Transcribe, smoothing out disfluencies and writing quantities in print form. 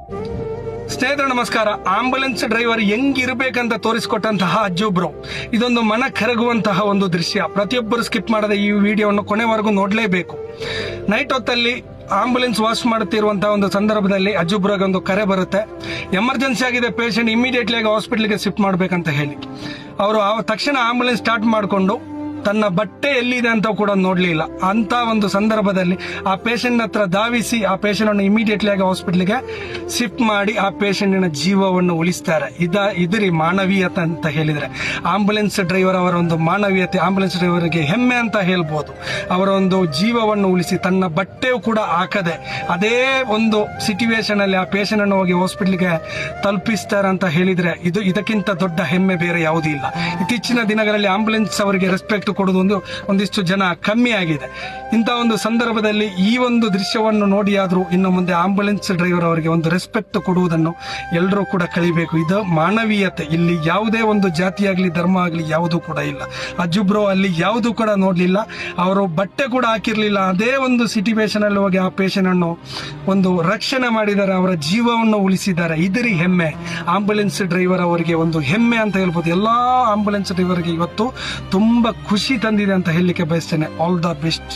ಸ್ನೇಹಿತರೆ ನಮಸ್ಕಾರ. Ambulance driver ಹೆಂಗಿರ್ಬೇಕಂತ ತೋರಿಸಿಕೊಟ್ಟಂತಹ ಅಜ್ಜೊಬ್ರು, ಇದೊಂದು ಮನ ಕರಗುವಂತಹ ಒಂದು ದೃಶ್ಯ. ಪ್ರತಿಯೊಬ್ಬರು ಸ್ಕಿಪ್ ಮಾಡದೆ ಈ ವಿಡಿಯೋವನ್ನು ಕೊನೆವರೆಗೂ ನೋಡಲೇಬೇಕು. ನೈಟ್ ಹೊತ್ತಲ್ಲಿ ಆಂಬುಲೆನ್ಸ್ ವಾಶ್ ಮಾಡುತ್ತಿರುವಂತಹ ಒಂದು ಸಂದರ್ಭದಲ್ಲಿ ಅಜ್ಜೊಬ್ರಿಗೆ ಒಂದು ಕರೆ ಬರುತ್ತೆ. ಎಮರ್ಜೆನ್ಸಿ ಆಗಿದೆ, ಪೇಷಂಟ್ ಇಮಿಡಿಯೇಟ್ಲಿ ಆಗಿ ಹಾಸ್ಪಿಟಲ್ಗೆ ಶಿಫ್ಟ್ ಮಾಡಬೇಕಂತ ಹೇಳಿ ಅವರು ತಕ್ಷಣ ಆಂಬುಲೆನ್ಸ್ ಸ್ಟಾರ್ಟ್ ಮಾಡಿಕೊಂಡು ತನ್ನ ಬಟ್ಟೆ ಎಲ್ಲಿದೆ ಅಂತ ಕೂಡ ನೋಡ್ಲಿಲ್ಲ. ಅಂತ ಒಂದು ಸಂದರ್ಭದಲ್ಲಿ ಆ ಪೇಷಂಟ್ ಹತ್ರ ಧಾವಿಸಿ ಆ ಪೇಷಂಟ್ ಅನ್ನು ಇಮಿಡಿಯೇಟ್ಲಿ ಆಗಿ ಹಾಸ್ಪಿಟಲ್ಗೆ ಶಿಫ್ಟ್ ಮಾಡಿ ಆ ಪೇಷಂಟಿನ ಜೀವವನ್ನು ಉಳಿಸ್ತಾರೆ. ಇದರಿ ಮಾನವೀಯತೆ ಅಂತ ಹೇಳಿದ್ರೆ ಆಂಬುಲೆನ್ಸ್ ಡ್ರೈವರ್ ಅವರ ಒಂದು ಮಾನವೀಯತೆ, ಆಂಬುಲೆನ್ಸ್ ಡ್ರೈವರ್ಗೆ ಹೆಮ್ಮೆ ಅಂತ ಹೇಳ್ಬೋದು. ಅವರ ಒಂದು ಜೀವವನ್ನು ಉಳಿಸಿ ತನ್ನ ಬಟ್ಟೆಯೂ ಕೂಡ ಹಾಕದೆ ಅದೇ ಒಂದು ಸಿಚುವೇಶನ್ ಅಲ್ಲಿ ಆ ಪೇಷಂಟ್ ಅನ್ನು ಹೋಗಿ ಹಾಸ್ಪಿಟಲ್ಗೆ ತಲುಪಿಸ್ತಾರೆ ಅಂತ ಹೇಳಿದ್ರೆ ಇದಕ್ಕಿಂತ ದೊಡ್ಡ ಹೆಮ್ಮೆ ಬೇರೆ ಯಾವುದೂ ಇಲ್ಲ. ಇತ್ತೀಚಿನ ದಿನಗಳಲ್ಲಿ ಆಂಬುಲೆನ್ಸ್ ಅವರಿಗೆ ರೆಸ್ಪೆಕ್ಟ್ ಕೊಡುವುದು ಒಂದಿಷ್ಟು ಜನ ಕಮ್ಮಿ ಆಗಿದೆ. ಇಂತಹ ಒಂದು ಸಂದರ್ಭದಲ್ಲಿ ಈ ಒಂದು ದೃಶ್ಯವನ್ನು ನೋಡಿ ಆದ್ರೂ ಇನ್ನು ಮುಂದೆ ಆಂಬುಲೆನ್ಸ್ ಡ್ರೈವರ್ ಅವರಿಗೆ ಒಂದು ರೆಸ್ಪೆಕ್ಟ್ ಕೊಡುವುದನ್ನು ಎಲ್ಲರೂ ಕೂಡ ಕಲಿಬೇಕು. ಇದು ಮಾನವೀಯತೆ. ಇಲ್ಲಿ ಯಾವುದೇ ಒಂದು ಜಾತಿ ಆಗಲಿ ಧರ್ಮ ಆಗಲಿ ಯಾವುದೂ ಕೂಡ ಇಲ್ಲ. ಅಜ್ಜುಬ್ರು ಅಲ್ಲಿ ಯಾವುದೂ ಕೂಡ ನೋಡ್ಲಿಲ್ಲ, ಅವರು ಬಟ್ಟೆ ಕೂಡ ಹಾಕಿರ್ಲಿಲ್ಲ. ಅದೇ ಒಂದು ಸಿಚುವೇಶನ್ ಅಲ್ಲಿ ಹೋಗಿ ಆ ಪೇಷಂಟ್ ಅನ್ನು ಒಂದು ರಕ್ಷಣೆ ಮಾಡಿದ್ದಾರೆ, ಅವರ ಜೀವವನ್ನು ಉಳಿಸಿದ್ದಾರೆ. ಇದರಿ ಹೆಮ್ಮೆ. ಆಂಬುಲೆನ್ಸ್ ಡ್ರೈವರ್ ಅವರಿಗೆ ಒಂದು ಹೆಮ್ಮೆ ಅಂತ ಹೇಳ್ಬೋದು. ಎಲ್ಲಾ ಆಂಬುಲೆನ್ಸ್ ಡ್ರೈವರ್ಗೆ ಇವತ್ತು ತುಂಬಾ ಖುಷಿ ತಂದಿದೆ ಅಂತ ಹೇಳಲಿಕ್ಕೆ ಬಯಸ್ತೇನೆ. All the best.